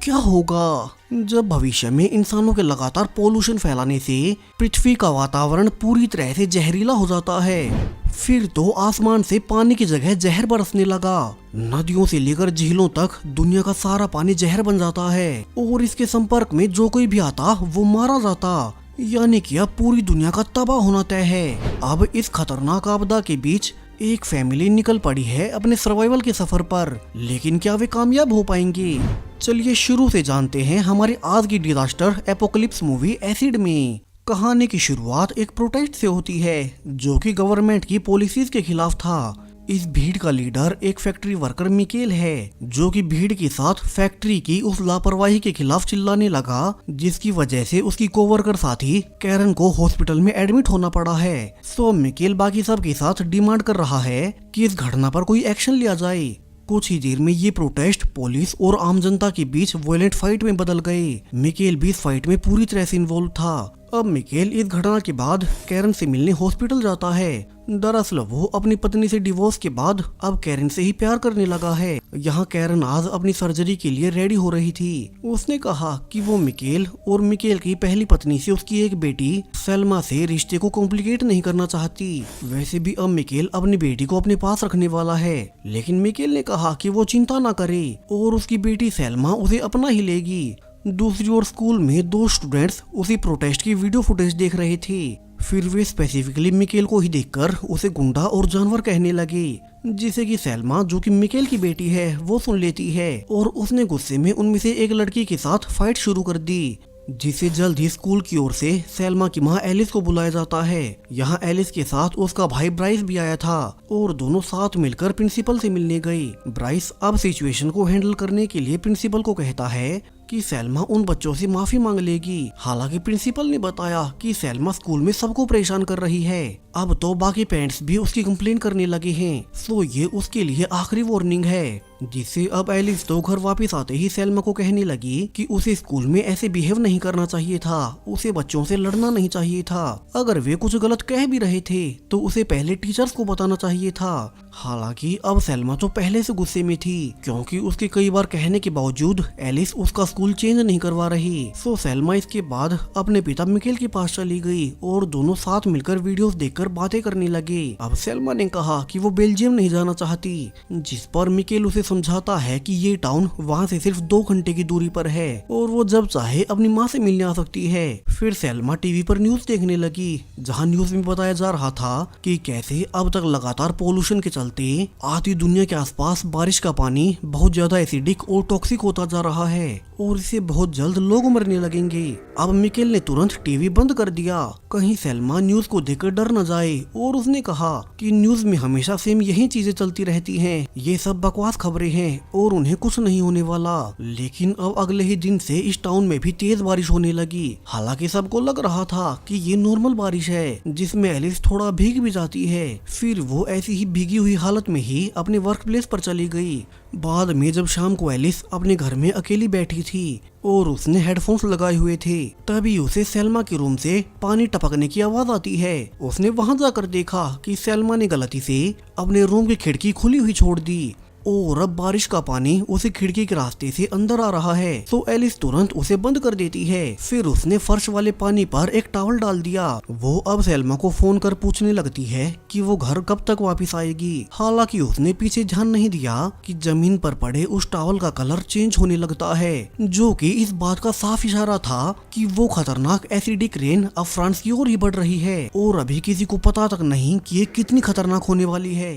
क्या होगा जब भविष्य में इंसानों के लगातार पोल्यूशन फैलाने से पृथ्वी का वातावरण पूरी तरह से जहरीला हो जाता है। फिर तो आसमान से पानी की जगह जहर बरसने लगा। नदियों से लेकर झीलों तक दुनिया का सारा पानी जहर बन जाता है और इसके संपर्क में जो कोई भी आता वो मारा जाता। यानी कि अब पूरी दुनिया का तबाह होना तय है। अब इस खतरनाक आपदा के बीच एक फैमिली निकल पड़ी है अपने सर्वाइवल के सफर पर, लेकिन क्या वे कामयाब हो पाएंगे? चलिए शुरू से जानते हैं हमारी आज की डिजास्टर एपोकलिप्स मूवी एसिड में। कहानी की शुरुआत एक प्रोटेस्ट से होती है जो कि गवर्नमेंट की पॉलिसीज के खिलाफ था। इस भीड़ का लीडर एक फैक्ट्री वर्कर मिकेल है जो कि भीड़ के साथ फैक्ट्री की उस लापरवाही के खिलाफ चिल्लाने लगा जिसकी वजह से उसकी कोवर्कर साथी कैरन को हॉस्पिटल में एडमिट होना पड़ा है। सो मिकेल बाकी सब के साथ डिमांड कर रहा है कि इस घटना पर कोई एक्शन लिया जाए। कुछ ही देर में ये प्रोटेस्ट पुलिस और आम जनता के बीच वायलेंट फाइट में बदल गए। मिकेल भी इस फाइट में पूरी तरह से इन्वॉल्व था। अब मिकेल इस घटना के बाद कैरन से मिलने हॉस्पिटल जाता है। दरअसल वो अपनी पत्नी से डिवोर्स के बाद अब कैरन से ही प्यार करने लगा है। यहाँ कैरन आज अपनी सर्जरी के लिए रेडी हो रही थी। उसने कहा कि वो मिकेल और मिकेल की पहली पत्नी से उसकी एक बेटी सेल्मा से रिश्ते को कॉम्प्लिकेट नहीं करना चाहती। वैसे भी अब मिकेल अपनी बेटी को अपने पास रखने वाला है, लेकिन मिकेल ने कहा कि वो चिंता ना करे और उसकी बेटी सेल्मा उसे अपना ही लेगी। दूसरी ओर स्कूल में दो स्टूडेंट्स उसी प्रोटेस्ट की वीडियो फुटेज देख रहे थे। फिर वे स्पेसिफिकली मिकेल को ही देखकर उसे गुंडा और जानवर कहने लगे, जिसे कि सेल्मा जो कि मिकेल की बेटी है वो सुन लेती है और उसने गुस्से में उनमें से एक लड़की के साथ फाइट शुरू कर दी, जिसे जल्द ही स्कूल की ओर से सेल्मा की मां एलिस को बुलाया जाता है। यहाँ एलिस के साथ उसका भाई ब्राइस भी आया था और दोनों साथ मिलकर प्रिंसिपल से मिलने गई। ब्राइस अब सिचुएशन को हैंडल करने के लिए प्रिंसिपल को कहता है कि सेल्मा उन बच्चों से माफी मांग लेगी। हालांकि प्रिंसिपल ने बताया कि सेल्मा स्कूल में सबको परेशान कर रही है। अब तो बाकी पेरेंट्स भी उसकी कंप्लेन करने लगे हैं, सो ये उसके लिए आखिरी वार्निंग है। जिससे अब एलिस तो घर वापस आते ही सेल्मा को कहने लगी कि उसे स्कूल में ऐसे बिहेव नहीं करना चाहिए था, उसे बच्चों से लड़ना नहीं चाहिए था। अगर वे कुछ गलत कह भी रहे थे तो उसे पहले टीचर्स को बताना चाहिए था। हालांकि अब सेल्मा तो पहले से गुस्से में थी क्योंकि उसके कई बार कहने के बावजूद एलिस उसका स्कूल चेंज नहीं करवा रही। सो सेल्मा इसके बाद अपने पिता मिकेल के पास चली गई और दोनों साथ मिलकर वीडियोस देखकर बातें करने लगे। अब सेल्मा ने कहा कि वो बेल्जियम नहीं जाना चाहती, जिस पर मिकेल उसे समझाता है कि ये टाउन वहाँ से सिर्फ 2 घंटे की दूरी पर है और वो जब चाहे अपनी माँ से मिलने आ सकती है। फिर सेल्मा टीवी पर न्यूज देखने लगी जहाँ न्यूज में बताया जा रहा था कि कैसे अब तक लगातार पोल्यूशन के चलते आधी दुनिया के आसपास बारिश का पानी बहुत ज्यादा एसिडिक और टॉक्सिक होता जा रहा है और इससे बहुत जल्द लोग मरने लगेंगे। अब मिकेल ने तुरंत टीवी बंद कर दिया, कहीं सेल्मा न्यूज को देखकर डर न जाए, और उसने कहा कि न्यूज में हमेशा सेम यही चीजें चलती रहती हैं, ये सब बकवास खबरें हैं और उन्हें कुछ नहीं होने वाला। लेकिन अब अगले ही दिन से इस टाउन में भी तेज बारिश होने लगी। हालांकि सबको लग रहा था कि ये नॉर्मल बारिश है जिसमें एलिस थोड़ा भीग भी जाती है। फिर वो ऐसी ही भीगी हुई हालत में ही अपने वर्क प्लेस पर चली गई। बाद में जब शाम को एलिस अपने घर में अकेली बैठी थी और उसने हेडफोन्स लगाए हुए थे, तभी उसे सेल्मा के रूम से पानी टपकने की आवाज आती है। उसने वहां जाकर देखा कि सेल्मा ने गलती से अपने रूम की खिड़की खुली हुई छोड़ दी और अब बारिश का पानी उसे खिड़की के रास्ते से अंदर आ रहा है। तो एलिस तुरंत उसे बंद कर देती है। फिर उसने फर्श वाले पानी पर एक टॉवल डाल दिया। वो अब सेल्मा को फोन कर पूछने लगती है कि वो घर कब तक वापस आएगी। हालांकि उसने पीछे ध्यान नहीं दिया कि जमीन पर पड़े उस टॉवल का कलर चेंज होने लगता है, जो कि इस बात का साफ इशारा था कि वो खतरनाक एसिडिक रेन अब फ्रांस की ओर ही बढ़ रही है और अभी किसी को पता तक नहीं कि ये कितनी खतरनाक होने वाली है।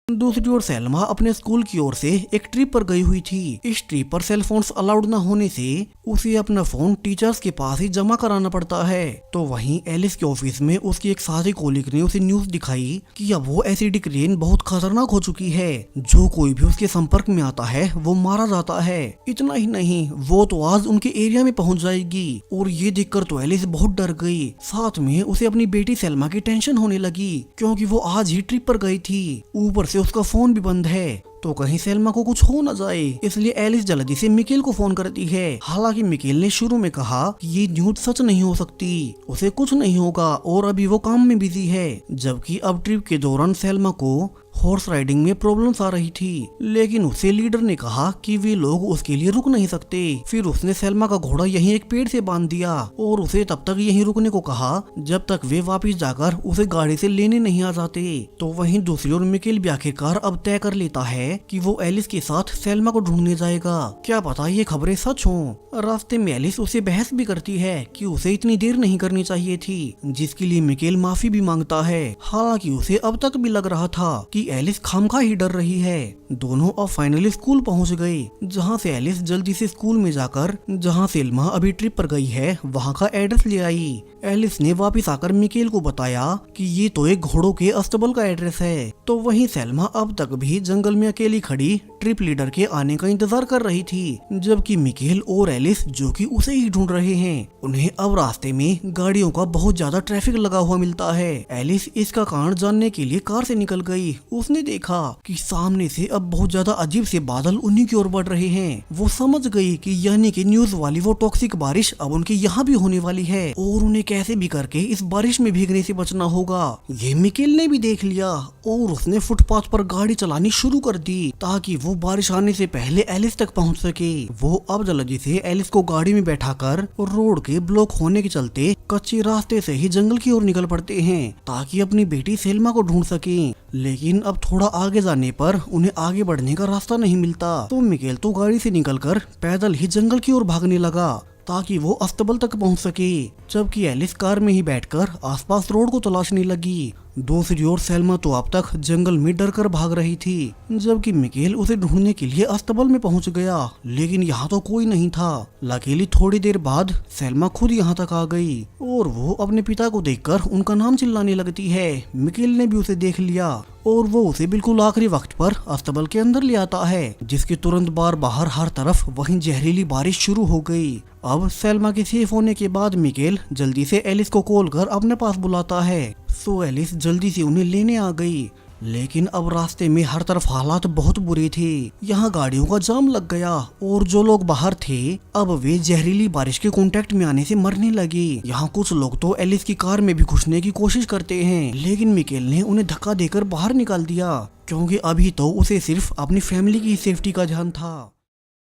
दूसरी ओर सेल्मा अपने स्कूल की ओर से एक ट्रिप पर गई हुई थी। इस ट्रिप पर सेल फोन्स अलाउड न होने से उसे अपना फोन टीचर्स के पास ही जमा कराना पड़ता है। तो वहीं एलिस के ऑफिस में उसकी एक साथी कोलिग ने उसे न्यूज दिखाई कि अब वो एसिडिक रेन बहुत खतरनाक हो चुकी है, जो कोई भी उसके संपर्क में आता है वो मारा जाता है। इतना ही नहीं, वो तो आज उनके एरिया में पहुंच जाएगी। और ये देखकर तो एलिस बहुत डर गई। साथ में उसे अपनी बेटी सेल्मा की टेंशन होने लगी क्योंकि वो आज ही ट्रिप पर गई थी, ऊपर से उसका फोन भी बंद है। तो कहीं सेल्मा को कुछ हो न जाए, इसलिए एलिस जल्दी से मिकेल को फोन करती है। हालांकि मिकेल ने शुरू में कहा कि ये न्यूज सच नहीं हो सकती, उसे कुछ नहीं होगा और अभी वो काम में बिजी है। जबकि अब ट्रिप के दौरान सेल्मा को हॉर्स राइडिंग में प्रॉब्लम्स आ रही थी, लेकिन उसे लीडर ने कहा कि वे लोग उसके लिए रुक नहीं सकते। फिर उसने सेल्मा का घोड़ा यहीं एक पेड़ से बांध दिया और उसे तब तक यहीं रुकने को कहा जब तक वे वापस जाकर उसे गाड़ी से लेने नहीं आ जाते। तो वहीं दूसरी ओर मिकेल भी आखिरकार अब तय कर लेता है कि वो एलिस के साथ सेल्मा को ढूंढने जाएगा। क्या पता ये खबरें सच हों। रास्ते में एलिस उसे बहस भी करती है कि उसे इतनी देर नहीं करनी चाहिए थी, जिसके लिए मिकेल माफी भी मांगता है। हालांकि उसे अब तक भी लग रहा था कि एलिस खामखा ही डर रही है। दोनों अब फाइनली स्कूल पहुंच गए, जहां से एलिस जल्दी से स्कूल में जाकर जहां सेल्मा अभी ट्रिप पर गई है वहां का एड्रेस ले आई। एलिस ने वापस आकर मिकेल को बताया कि ये तो एक घोड़ों के अस्तबल का एड्रेस है। तो वहीं सेल्मा अब तक भी जंगल में अकेली खड़ी ट्रिप लीडर के आने का इंतजार कर रही थी, जबकि मिकेल और एलिस जो कि उसे ही ढूंढ रहे हैं। उन्हें अब रास्ते में गाड़ियों का बहुत ज्यादा ट्रैफिक लगा हुआ मिलता है। एलिस इसका कारण जानने के लिए कार से निकल गई। उसने देखा कि सामने से अब बहुत ज्यादा अजीब से बादल उन्हीं की ओर बढ़ रहे हैं। वो समझ गई कि यानी कि न्यूज वाली वो टॉक्सिक बारिश अब उनके यहाँ भी होने वाली है और उन्हें कैसे भी करके इस बारिश में भीगने से बचना होगा। ये मिकेल ने भी देख लिया और उसने फुटपाथ पर गाड़ी चलानी शुरू कर दी ताकि वो बारिश आने से पहले एलिस तक पहुंच सके। वो अब जल्दी से एलिस को गाड़ी में बैठाकर रोड के ब्लॉक होने के चलते कच्चे रास्ते से ही जंगल की ओर निकल पड़ते हैं ताकि अपनी बेटी सेल्मा को ढूंढ सकें। लेकिन अब थोड़ा आगे जाने पर उन्हें आगे बढ़ने का रास्ता नहीं मिलता, तो मिकेल तो गाड़ी से निकलकर पैदल ही जंगल की ओर भागने लगा ताकि वो अस्तबल तक पहुंच सके, जबकि एलिस कार में ही बैठकर आसपास रोड को तलाशने लगी। दूसरी ओर सेल्मा तो अब तक जंगल में डर कर भाग रही थी, जबकि मिकेल उसे ढूंढने के लिए अस्तबल में पहुंच गया, लेकिन यहाँ तो कोई नहीं था। लकीली थोड़ी देर बाद सेल्मा खुद यहाँ तक आ गई और वो अपने पिता को देखकर उनका नाम चिल्लाने लगती है। मिकेल ने भी उसे देख लिया और वो उसे बिल्कुल आखिरी वक्त पर अस्तबल के अंदर ले आता है, जिसके तुरंत बाहर हर तरफ वहीं जहरीली बारिश शुरू हो गई। अब सेल्मा के सेफ होने के बाद मिकेल जल्दी से एलिस को कॉल कर अपने पास बुलाता है। सो एलिस जल्दी से उन्हें लेने आ गई, लेकिन अब रास्ते में हर तरफ हालात बहुत बुरे थे। यहाँ गाड़ियों का जाम लग गया और जो लोग बाहर थे अब वे जहरीली बारिश के कांटेक्ट में आने से मरने लगे। यहाँ कुछ लोग तो एलिस की कार में भी घुसने की कोशिश करते हैं, लेकिन मिकेल ने उन्हें धक्का देकर बाहर निकाल दिया, क्योंकि अभी तो उसे सिर्फ अपनी फैमिली की सेफ्टी का ध्यान था।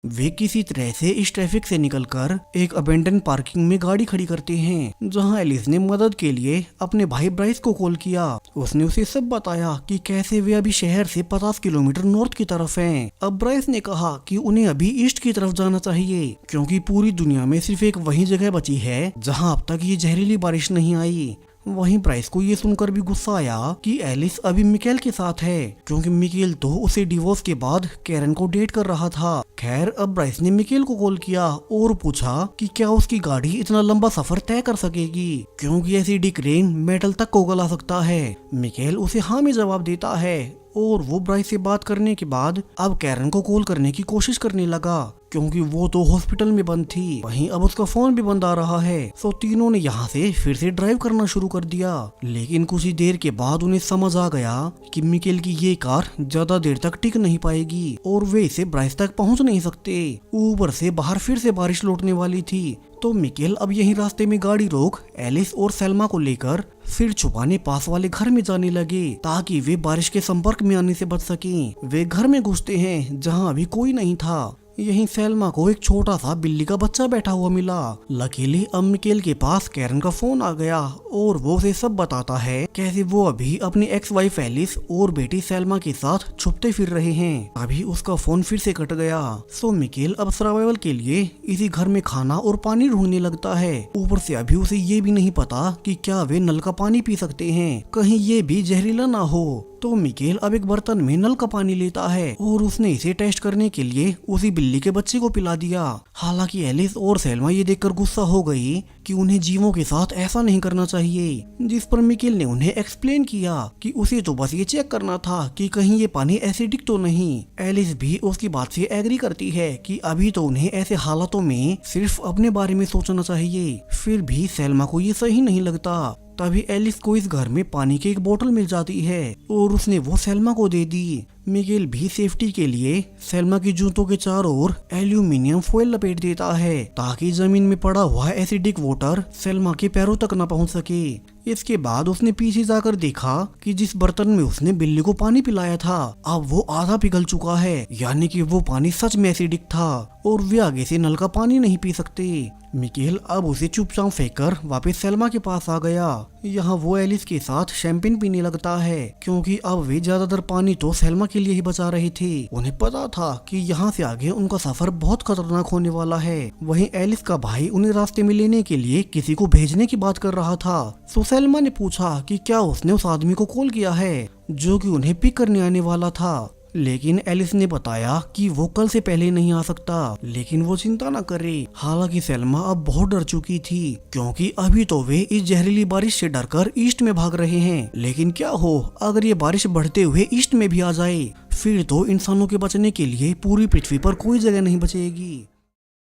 वे किसी तरह से इस ट्रैफिक से निकलकर एक अबेंडन पार्किंग में गाड़ी खड़ी करते हैं, जहां एलिस ने मदद के लिए अपने भाई ब्राइस को कॉल किया। उसने उसे सब बताया कि कैसे वे अभी शहर से 50 किलोमीटर नॉर्थ की तरफ हैं। अब ब्राइस ने कहा कि उन्हें अभी ईस्ट की तरफ जाना चाहिए, क्योंकि पूरी दुनिया में सिर्फ एक वही जगह बची है जहाँ अब तक ये जहरीली बारिश नहीं आई। वहीं ब्राइस को ये सुनकर भी गुस्सा आया कि एलिस अभी मिकेल के साथ है, क्योंकि मिकेल तो उसे डिवोर्स के बाद कैरन को डेट कर रहा था। खैर अब ब्राइस ने मिकेल को कॉल किया और पूछा कि क्या उसकी गाड़ी इतना लंबा सफर तय कर सकेगी, क्योंकि एसिडिक रेन मेटल तक को गला सकता है। मिकेल उसे हाँ में जवाब देता है और वो ब्राइस से बात करने के बाद अब कैरन को कॉल करने की कोशिश करने लगा, क्योंकि वो तो हॉस्पिटल में बंद थी। वहीं अब उसका फोन भी बंद आ रहा है। तो तीनों ने यहाँ से फिर से ड्राइव करना शुरू कर दिया, लेकिन कुछ ही देर के बाद उन्हें समझ आ गया कि मिकेल की ये कार ज्यादा देर तक टिक नहीं पाएगी और वे इसे ब्राइस तक पहुँच नहीं सकते। ऊपर से बाहर फिर से बारिश लौटने वाली थी, तो मिकेल अब यही रास्ते में गाड़ी रोक एलिस और सेल्मा को लेकर फिर छुपाने पास वाले घर में जाने लगे, ताकि वे बारिश के संपर्क में आने से बच सकें। वे घर में घुसते हैं जहां अभी कोई नहीं था। यहीं सेल्मा को एक छोटा सा बिल्ली का बच्चा बैठा हुआ मिला। लकीली अब मिकेल के पास कैरन का फोन आ गया और वो उसे सब बताता है कैसे वो अभी अपनी एक्स वाइफ एलिस और बेटी सेल्मा के साथ छुपते फिर रहे हैं। अभी उसका फोन फिर से कट गया। सो मिकेल अब सर्वाइवल के लिए इसी घर में खाना और पानी ढूंढने लगता है। ऊपर से अभी उसे ये भी नहीं पता कि क्या वे नल का पानी पी सकते हैं, कहीं ये भी जहरीला ना हो। तो मिकेल अब एक बर्तन में नल का पानी लेता है और उसने इसे टेस्ट करने के लिए उसी बिल्ली के बच्चे को पिला दिया। हालांकि एलिस और सेल्मा ये देखकर गुस्सा हो गई कि उन्हें जीवों के साथ ऐसा नहीं करना चाहिए, जिस पर मिकेल ने उन्हें एक्सप्लेन किया कि उसे तो बस ये चेक करना था कि कहीं ये पानी एसिडिक तो नहीं। एलिस भी उसकी बात से एग्री करती है कि अभी तो उन्हें ऐसे हालातों में सिर्फ अपने बारे में सोचना चाहिए। फिर भी सेल्मा को ये सही नहीं लगता। तभी एलिस को इस घर में पानी की एक बोतल मिल जाती है और उसने वो सेल्मा को दे दी। मिकेल भी सेफ्टी के लिए सेल्मा की जूतों के चारों ओर एल्यूमिनियम फॉइल लपेट देता है, ताकि जमीन में पड़ा हुआ एसिडिक वाटर सेल्मा के पैरों तक न पहुंच सके। इसके बाद उसने पीछे जाकर देखा कि जिस बर्तन में उसने बिल्ली को पानी पिलाया था अब वो आधा पिघल चुका है, यानी कि वो पानी सच में एसिडिक था और वे आगे से नल का पानी नहीं पी सकते। मिकेल अब उसे चुपचाप फेंककर वापस सेल्मा के पास आ गया। यहाँ वो एलिस के साथ शैंपेन पीने लगता है क्योंकि अब वे ज्यादातर पानी तो सेल्मा के लिए ही बचा रहे थे। उन्हें पता था कि यहाँ से आगे उनका सफर बहुत खतरनाक होने वाला है। वहीं एलिस का भाई उन्हें रास्ते में लेने के लिए किसी को भेजने की बात कर रहा था। तो सेल्मा ने पूछा कि क्या उसने उस आदमी को कॉल किया है जो कि उन्हें पिक करने आने वाला था, लेकिन एलिस ने बताया कि वो कल से पहले नहीं आ सकता, लेकिन वो चिंता न करे। हालांकि सेल्मा अब बहुत डर चुकी थी क्योंकि अभी तो वे इस जहरीली बारिश से डरकर ईस्ट में भाग रहे हैं, लेकिन क्या हो अगर ये बारिश बढ़ते हुए ईस्ट में भी आ जाए, फिर तो इंसानों के बचने के लिए पूरी पृथ्वी पर कोई जगह नहीं बचेगी।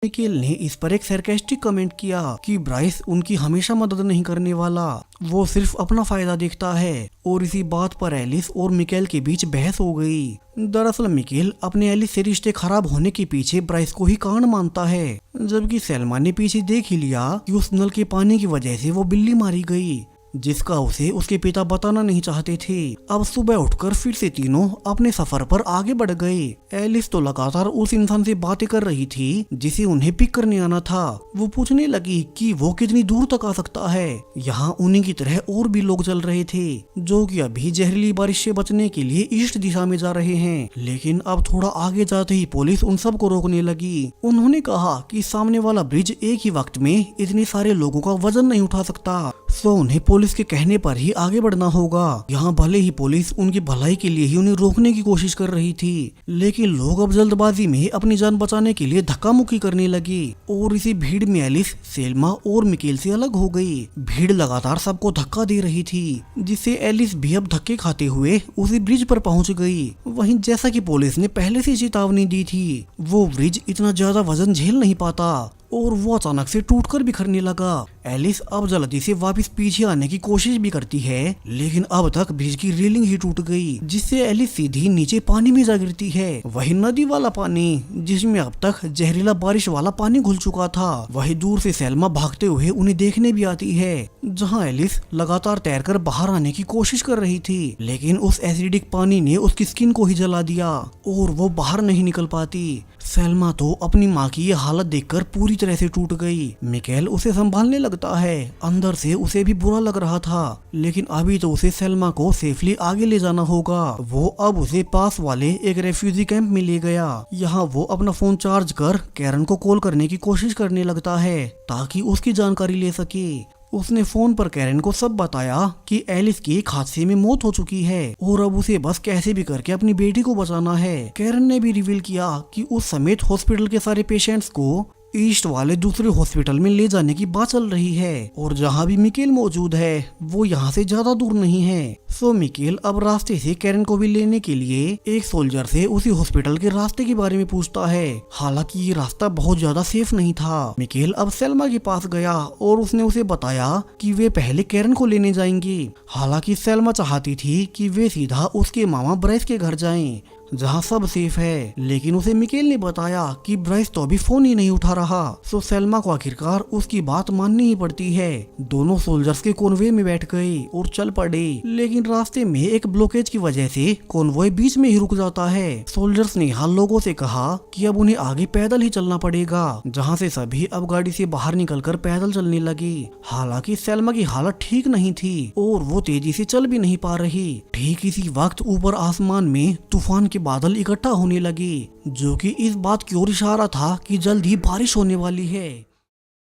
मिकेल ने इस पर एक सरकास्टिक कमेंट किया कि ब्राइस उनकी हमेशा मदद नहीं करने वाला, वो सिर्फ अपना फायदा देखता है। और इसी बात पर एलिस और मिकेल के बीच बहस हो गई। दरअसल मिकेल अपने एलिस से रिश्ते खराब होने के पीछे ब्राइस को ही कारण मानता है, जबकि सेल्मा ने पीछे देख ही लिया कि उस नल के पानी की वजह से वो बिल्ली मारी गई, जिसका उसे उसके पिता बताना नहीं चाहते थे। अब सुबह उठकर फिर से तीनों अपने सफर पर आगे बढ़ गए। एलिस तो लगातार उस इंसान से बातें कर रही थी जिसे उन्हें पिक करने आना था। वो पूछने लगी कि वो कितनी दूर तक आ सकता है। यहाँ उन्हीं की तरह और भी लोग चल रहे थे जो कि अभी जहरीली बारिश से बचने के लिए ईस्ट दिशा में जा रहे हैं, लेकिन अब थोड़ा आगे जाते ही पुलिस उन सबको रोकने लगी। उन्होंने कहा कि सामने वाला ब्रिज एक ही वक्त में इतने सारे लोगों का वजन नहीं उठा सकता, सो उन्हें पुलिस के कहने पर ही आगे बढ़ना होगा। यहाँ भले ही पुलिस उनकी भलाई के लिए ही उन्हें रोकने की कोशिश कर रही थी, लेकिन लोग अब जल्दबाजी में अपनी जान बचाने के लिए धक्का मुक्की करने लगी और इसी भीड़ में एलिस सेल्मा और मिकेल से अलग हो गई। भीड़ लगातार सबको धक्का दे रही थी, जिससे एलिस भी अब धक्के खाते हुए उसी ब्रिज पर पहुंच गई। वहीं जैसा कि पुलिस ने पहले से चेतावनी दी थी, वो ब्रिज इतना ज्यादा वजन झेल नहीं पाता और वो अचानक से टूटकर बिखरने लगा। एलिस अब जल्दी से वापस पीछे आने की कोशिश भी करती है, लेकिन अब तक ब्रिज की रेलिंग ही टूट गई, जिससे एलिस सीधी नीचे पानी में जा गिरती है। वही नदी वाला पानी जिसमें अब तक जहरीला बारिश वाला पानी घुल चुका था। वही दूर से सेल्मा भागते हुए उन्हें देखने भी आती है, जहाँ एलिस लगातार तैरकर बाहर आने की कोशिश कर रही थी, लेकिन उस एसिडिक पानी ने उसकी स्किन को ही जला दिया और वो बाहर नहीं निकल पाती। सेल्मा तो अपनी माँ की ये हालत देखकर पूरी तरह से टूट गई। मिकेल उसे संभालने लगता है। अंदर से उसे भी बुरा लग रहा था, लेकिन अभी तो उसे सेल्मा को सेफली आगे ले जाना होगा। वो अब उसे पास वाले एक रेफ्यूजी कैंप में ले गया। यहाँ वो अपना फोन चार्ज कर कैरन को कॉल करने की कोशिश करने लगता है ताकि उसकी जानकारी ले सके। उसने फोन पर कैरन को सब बताया कि एलिस की एक हादसे में मौत हो चुकी है और अब उसे बस कैसे भी करके अपनी बेटी को बचाना है। कैरन ने भी रिवील किया कि उस समेत हॉस्पिटल के सारे पेशेंट्स को ईस्ट वाले दूसरे हॉस्पिटल में ले जाने की बात चल रही है और जहाँ भी मिकेल मौजूद है वो यहाँ से ज्यादा दूर नहीं है। सो मिकेल अब रास्ते से कैरन को भी लेने के लिए एक सोल्जर से उसी हॉस्पिटल के रास्ते के बारे में पूछता है। हालांकि ये रास्ता बहुत ज्यादा सेफ नहीं था। मिकेल अब सेल्मा के पास गया और उसने उसे बताया कि वे पहले कैरन को लेने जाएंगे। हालांकि सेल्मा चाहती थी कि वे सीधा उसके मामा ब्राइस के घर जाएं, जहाँ सब सेफ है, लेकिन उसे मिकेल ने बताया कि ब्राइस तो अभी फोन ही नहीं उठा रहा। सो सेल्मा को आखिरकार उसकी बात माननी ही पड़ती है। दोनों सोल्जर्स के कॉन्वॉय में बैठ गए और चल पड़े, लेकिन रास्ते में एक ब्लॉकेज की वजह से कॉन्वॉय बीच में ही रुक जाता है। सोल्जर्स ने यहाँ लोगों से कहा कि अब उन्हें आगे पैदल ही चलना पड़ेगा, जहाँ से सभी अब गाड़ी से बाहर निकलकर पैदल चलने लगे। हालांकि सेल्मा की हालत ठीक नहीं थी और वो तेजी से चल भी नहीं पा रही। ठीक इसी वक्त ऊपर आसमान में तूफान के बादल इकट्ठा होने लगे, जो कि इस बात की ओर इशारा था कि जल्द ही बारिश होने वाली है।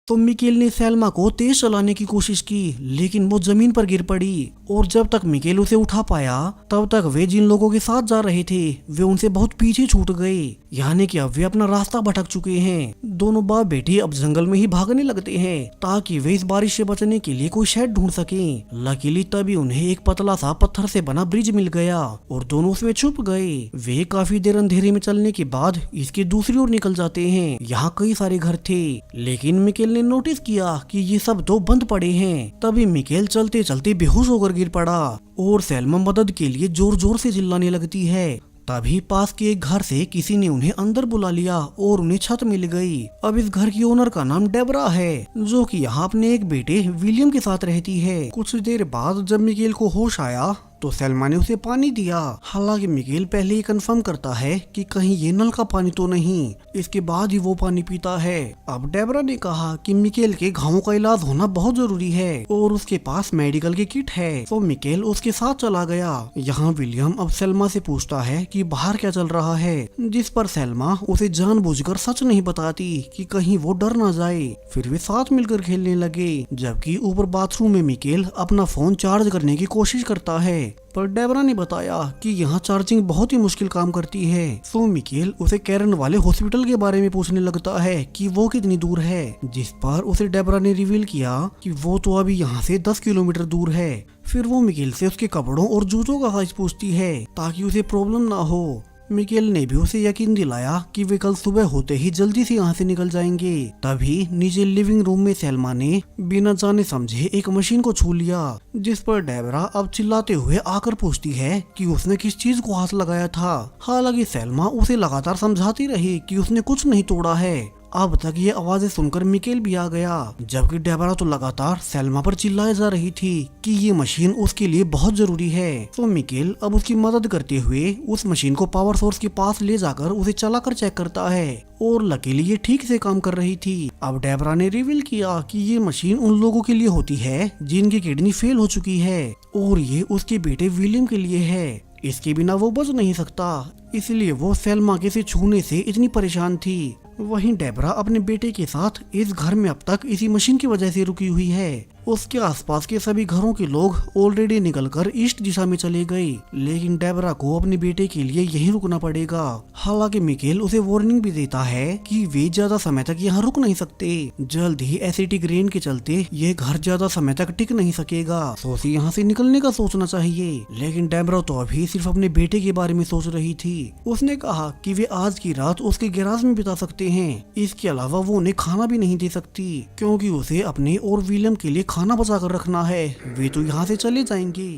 तो मिकेल ने सेल्मा को तेज चलाने की कोशिश की, लेकिन वो जमीन पर गिर पड़ी और जब तक मिकेल उसे उठा पाया तब तक वे जिन लोगों के साथ जा रहे थे वे उनसे बहुत पीछे छूट गए, यानी कि अब वे अपना रास्ता भटक चुके हैं। दोनों बाप बेटी अब जंगल में ही भागने लगते हैं ताकि वे इस बारिश से बचने के लिए कोई शेड ढूंढ सकें। लकीली तभी उन्हें एक पतला सा पत्थर से बना ब्रिज मिल गया और दोनों उसमें छुप गए। वे काफी देर अंधेरे में चलने के बाद इसकी दूसरी ओर निकल जाते हैं। यहाँ कई सारे घर थे, लेकिन मिकेल ने नोटिस किया कि ये सब तो बंद पड़े हैं। तभी मिकेल चलते चलते बेहोश होकर गिर पड़ा और सेल्मा मदद के लिए जोर जोर से चिल्लाने लगती है। तभी पास के एक घर से किसी ने उन्हें अंदर बुला लिया और उन्हें छत मिल गई। अब इस घर की ओनर का नाम डेबरा है, जो कि यहाँ अपने एक बेटे विलियम के साथ रहती है। कुछ देर बाद जब मिकेल को होश आया तो सेल्मा ने उसे पानी दिया। हालांकि मिकेल पहले ही कंफर्म करता है कि कहीं ये नल का पानी तो नहीं, इसके बाद ही वो पानी पीता है। अब डेबरा ने कहा कि मिकेल के घावों का इलाज होना बहुत जरूरी है और उसके पास मेडिकल की किट है, तो मिकेल उसके साथ चला गया। यहाँ विलियम अब सेल्मा से पूछता है कि बाहर क्या चल रहा है, जिस पर सेल्मा उसे जानबूझकर सच नहीं बताती कि कहीं वो डर ना जाए। फिर वे साथ मिलकर खेलने लगे, जबकि ऊपर बाथरूम में मिकेल अपना फोन चार्ज करने की कोशिश करता है, पर डेबरा ने बताया कि यहाँ चार्जिंग बहुत ही मुश्किल काम करती है। तो मिकेल उसे कैरन वाले हॉस्पिटल के बारे में पूछने लगता है कि वो कितनी दूर है, जिस पर उसे डेबरा ने रिवील किया कि वो तो अभी यहाँ से 10 किलोमीटर दूर है। फिर वो मिकेल से उसके कपड़ों और जूतों का साइज पूछती है ताकि उसे प्रॉब्लम ना हो। मिकेल ने भी उसे यकीन दिलाया कि वे कल सुबह होते ही जल्दी से यहाँ से निकल जाएंगे। तभी नीचे लिविंग रूम में सेल्मा ने बिना जाने समझे एक मशीन को छू लिया, जिस पर डेबरा अब चिल्लाते हुए आकर पूछती है कि उसने किस चीज को हाथ लगाया था। हालांकि सेल्मा उसे लगातार समझाती रही कि उसने कुछ नहीं तोड़ा है। अब तक ये आवाजें सुनकर मिकेल भी आ गया, जबकि डेबरा तो लगातार सेल्मा पर चिल्लाए जा रही थी कि ये मशीन उसके लिए बहुत जरूरी है। तो मिकेल अब उसकी मदद करते हुए उस मशीन को पावर सोर्स के पास ले जाकर उसे चलाकर चेक करता है और लकीली ये ठीक से काम कर रही थी। अब डेबरा ने रिवील किया कि ये मशीन उन लोगों के लिए होती है जिनकी किडनी फेल हो चुकी है और ये उसके बेटे विलियम के लिए है। इसके बिना वो बच नहीं सकता, इसलिए वो सेल्मा के से छूने से इतनी परेशान थी। वहीं डेबरा अपने बेटे के साथ इस घर में अब तक इसी मशीन की वजह से रुकी हुई है। उसके आसपास के सभी घरों के लोग ऑलरेडी निकलकर ईस्ट दिशा में चले गए, लेकिन डेबरा को अपने बेटे के लिए यहीं रुकना पड़ेगा। हालांकि मिकेल उसे वार्निंग भी देता है कि वे ज्यादा समय तक यहाँ रुक नहीं सकते, जल्द ही एसिटिक रेन के चलते ये घर ज्यादा समय तक टिक नहीं सकेगा, तो उसे यहाँ से निकलने का सोचना चाहिए। लेकिन डेबरा तो अभी सिर्फ अपने बेटे के बारे में सोच रही थी। उसने कहा कि वे आज की रात उसके गैराज में बिता सकते हैं, इसके अलावा वो उन्हें खाना भी नहीं दे सकती क्योंकि उसे अपने और विलियम के लिए खाना बचा कर रखना है। वे तो यहाँ से चले जाएंगे।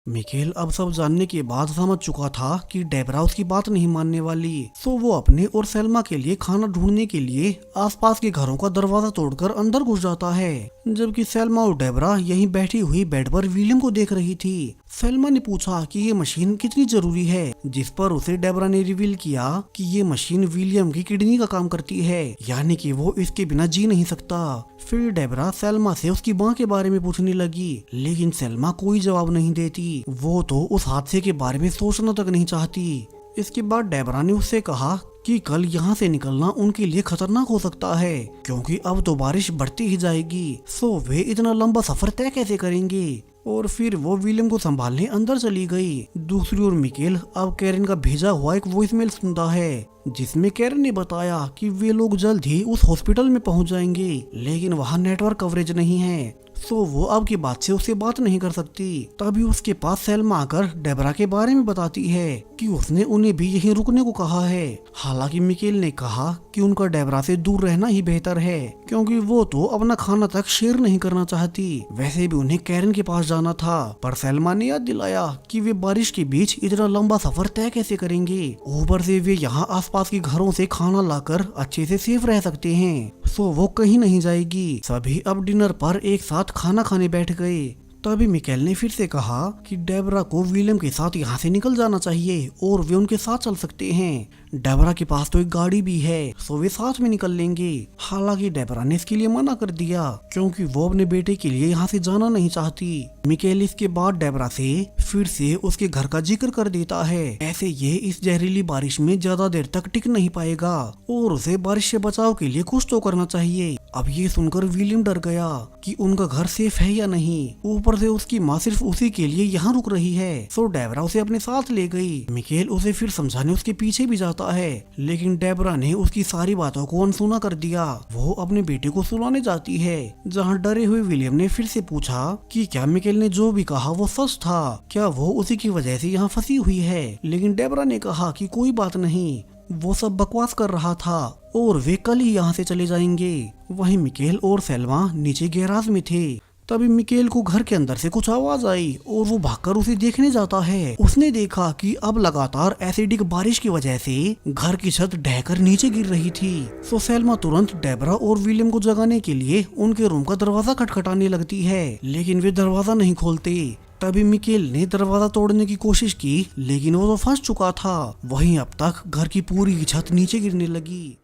मिकेल अब सब जानने के बाद समझ चुका था कि डेबरा उसकी बात नहीं मानने वाली, तो वो अपने और सेल्मा के लिए खाना ढूंढने के लिए आसपास के घरों का दरवाजा तोड़कर अंदर घुस जाता है, जबकि सेल्मा और डेबरा यहीं बैठी हुई बेड पर विलियम को देख रही थी। सेल्मा ने पूछा कि ये मशीन कितनी जरूरी है, जिस पर उसे डेबरा ने रिवील किया कि ये मशीन विलियम की किडनी का काम करती है, यानी कि वो इसके बिना जी नहीं सकता। फिर डेबरा सेल्मा से उसकी माँ के बारे में पूछने लगी, लेकिन सेल्मा कोई जवाब नहीं देती। वो तो उस हादसे के बारे में सोचना तक नहीं चाहती। इसके बाद डेबरा ने उससे कहा कि कल यहाँ से निकलना उनके लिए खतरनाक हो सकता है, क्योंकि अब तो बारिश बढ़ती ही जाएगी, सो वे इतना लंबा सफर तय कैसे करेंगे। और फिर वो विलियम को संभालने अंदर चली गई। दूसरी ओर मिकेल अब कैरन का भेजा हुआ एक वॉइसमेल सुनता है, जिसमें कैरन ने बताया कि वे लोग जल्द ही उस हॉस्पिटल में पहुंच जाएंगे, लेकिन वहां नेटवर्क कवरेज नहीं है, सो वो अब की बात से उससे बात नहीं कर सकती। तभी उसके पास सेल्मा आकर डेबरा के बारे में बताती है कि उसने उन्हें भी यहीं रुकने को कहा है। हालांकि मिकेल ने कहा कि उनका डेबरा से दूर रहना ही बेहतर है, क्योंकि वो तो अपना खाना तक शेयर नहीं करना चाहती। वैसे भी उन्हें कैरन के पास जाना था, पर सेल्मा ने याद दिलाया कि वे बारिश के बीच इतना लंबा सफर तय कैसे करेंगे। ऊपर से वे यहाँ आसपास के घरों से खाना लाकर अच्छे से सेफ रह सकते हैं, सो वो कहीं नहीं जाएगी। सभी अब डिनर पर एक साथ खाना खाने बैठ गए। तभी मिकेल ने फिर से कहा कि डेबरा को विलियम के साथ यहाँ से निकल जाना चाहिए और वे उनके साथ चल सकते हैं। डेबरा के पास तो एक गाड़ी भी है, सो वे साथ में निकल लेंगे। हालांकि डेबरा ने इसके लिए मना कर दिया, क्योंकि वो अपने बेटे के लिए यहाँ से जाना नहीं चाहती। मिकेल इसके बाद डेबरा से फिर से उसके घर का जिक्र कर देता है। ऐसे ये इस जहरीली बारिश में ज्यादा देर तक टिक नहीं पाएगा और उसे बारिश से बचाव के लिए कुछ तो करना चाहिए। अब ये सुनकर विलियम डर गया कि उनका घर सेफ है या नहीं। ऊपर से उसकी माँ सिर्फ उसी के लिए यहाँ रुक रही है, सो डेबरा उसे अपने साथ ले गई। मिकेल उसे फिर समझाने उसके पीछे भी जाता है, लेकिन डेबरा ने उसकी सारी बातों को अनसुना कर दिया। वो अपने बेटे को सुलाने जाती है, जहाँ डरे हुए विलियम ने फिर से पूछा कि क्या मिकेल ने जो भी कहा वो सच था, क्या वो उसी की वजह से यहाँ फंसी हुई है। लेकिन डेबरा ने कहा कि कोई बात नहीं, वो सब बकवास कर रहा था और वे कल ही यहाँ से चले जाएंगे। वहीं मिकेल और सेल्मा नीचे गैराज में थे। तभी मिकेल को घर के अंदर से कुछ आवाज आई और वो भागकर उसे देखने जाता है। उसने देखा कि अब लगातार एसिडिक बारिश की वजह से घर की छत ढहकर नीचे गिर रही थी। तो सेल्मा तुरंत डेबरा और विलियम को जगाने के लिए उनके रूम का दरवाजा खटखटाने लगती है, लेकिन वे दरवाजा नहीं खोलते। तभी मिकेल ने दरवाजा तोड़ने की कोशिश की, लेकिन वो तो फंस चुका था। वहीं अब तक घर की पूरी छत नीचे गिरने लगी।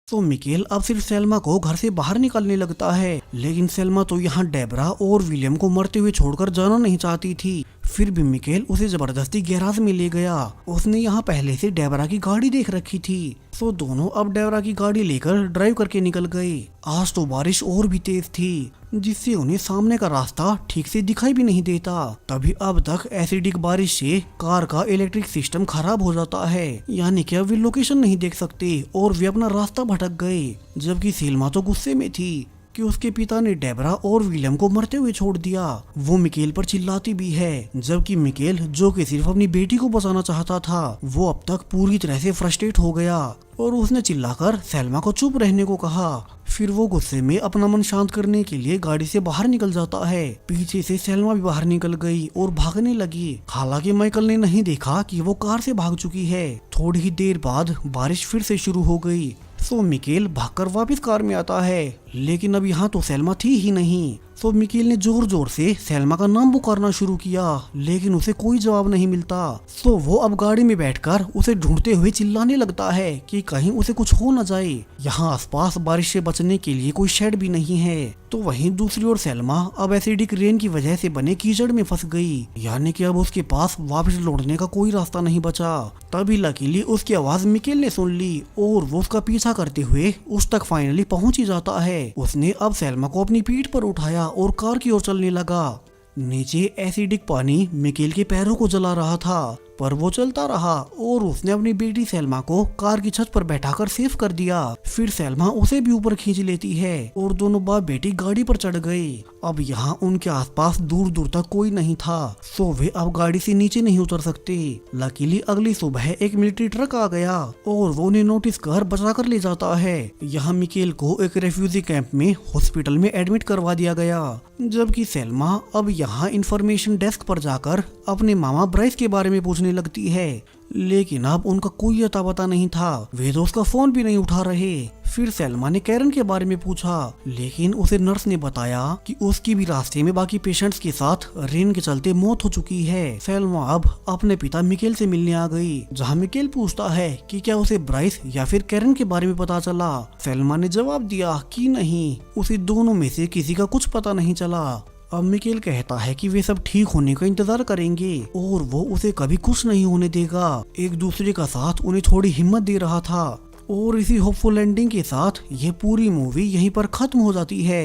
तो मिकेल अब सिर्फ सेल्मा को घर से बाहर निकालने लगता है, लेकिन सेल्मा तो यहाँ डेबरा और विलियम को मरते हुए छोड़कर जाना नहीं चाहती थी। फिर भी मिकेल उसे जबरदस्ती गैराज में ले गया। उसने यहाँ पहले से डेबरा की गाड़ी देख रखी थी, तो दोनों अब डेबरा की गाड़ी लेकर ड्राइव करके निकल गए। आज तो बारिश और भी तेज थी, जिससे उन्हें सामने का रास्ता ठीक से दिखाई भी नहीं देता। तभी अब तक एसिडिक बारिश से कार का इलेक्ट्रिक सिस्टम खराब हो जाता है, यानी कि अब वे लोकेशन नहीं देख सकते और वे अपना रास्ता भटक गए। जबकि सेल्मा तो गुस्से में थी कि उसके पिता ने डेबरा और विलियम को मरते हुए छोड़ दिया। वो मिकेल पर चिल्लाती भी है, जबकि मिकेल जो कि सिर्फ अपनी बेटी को बचाना चाहता था, वो अब तक पूरी तरह से फ्रस्ट्रेट हो गया और उसने चिल्लाकर सेल्मा को चुप रहने को कहा। फिर वो गुस्से में अपना मन शांत करने के लिए गाड़ी से बाहर निकल जाता है। पीछे से सेल्मा भी बाहर निकल गई और भागने लगी। हालांकि माइकल ने नहीं देखा कि वो कार से भाग चुकी है। थोड़ी ही देर बाद बारिश फिर से शुरू हो गई। सो मिकेल भागकर वापस कार में आता है, लेकिन अब यहाँ तो सेल्मा थी ही नहीं। सो मिकेल ने जोर जोर से सेल्मा का नाम पुकारना शुरू किया, लेकिन उसे कोई जवाब नहीं मिलता। सो वो अब गाड़ी में बैठकर उसे ढूंढते हुए चिल्लाने लगता है कि कहीं उसे कुछ हो न जाए। यहाँ आसपास बारिश से बचने के लिए कोई शेड भी नहीं है। तो वहीं दूसरी ओर सेल्मा अब एसिडिक रेन की वजह से बने कीचड़ में फंस गई, यानी कि अब उसके पास वापस लौटने का कोई रास्ता नहीं बचा। तभी लकीली उसकी आवाज मिकेल ने सुन ली और वो उसका पीछा करते हुए उस तक फाइनली पहुंच ही जाता है। उसने अब सेल्मा को अपनी पीठ पर उठाया और कार की ओर चलने लगा। नीचे एसिडिक पानी मिकेल के पैरों को जला रहा था, पर वो चलता रहा और उसने अपनी बेटी सेल्मा को कार की छत पर बैठाकर सेफ कर दिया। फिर सेल्मा उसे भी ऊपर खींच लेती है और दोनों बाप बेटी गाड़ी पर चढ़ गए। अब यहाँ उनके आसपास दूर दूर तक कोई नहीं था, सो वे अब गाड़ी से नीचे नहीं उतर सकते। लकीली अगली सुबह एक मिलिट्री ट्रक आ गया और वो उन्हें नोटिस कर बचा कर ले जाता है। यहाँ मिकेल को एक रेफ्यूजी कैंप में हॉस्पिटल में एडमिट करवा दिया गया, जबकि सेल्मा अब यहाँ इंफॉर्मेशन डेस्क पर जाकर अपने मामा ब्राइस के बारे में पूछने लगती है, लेकिन अब उनका कोई अता पता नहीं था। वे तो उसका फोन भी नहीं उठा रहे। फिर सेल्मा ने कैरन के बारे में पूछा, लेकिन उसे नर्स ने बताया कि उसकी भी रास्ते में बाकी पेशेंट्स के साथ रेन के चलते मौत हो चुकी है। सेल्मा अब अपने पिता मिकेल से मिलने आ गई, जहाँ मिकेल पूछता है कि क्या उसे ब्राइस या फिर कैरन के बारे में पता चला। सेल्मा ने जवाब दिया कि नहीं, उसे दोनों में से किसी का कुछ पता नहीं चला। अब मिकेल कहता है कि वे सब ठीक होने का इंतजार करेंगे और वो उसे कभी खुश नहीं होने देगा। एक दूसरे का साथ उन्हें थोड़ी हिम्मत दे रहा था और इसी होपफुल एंडिंग के साथ ये पूरी मूवी यहीं पर खत्म हो जाती है।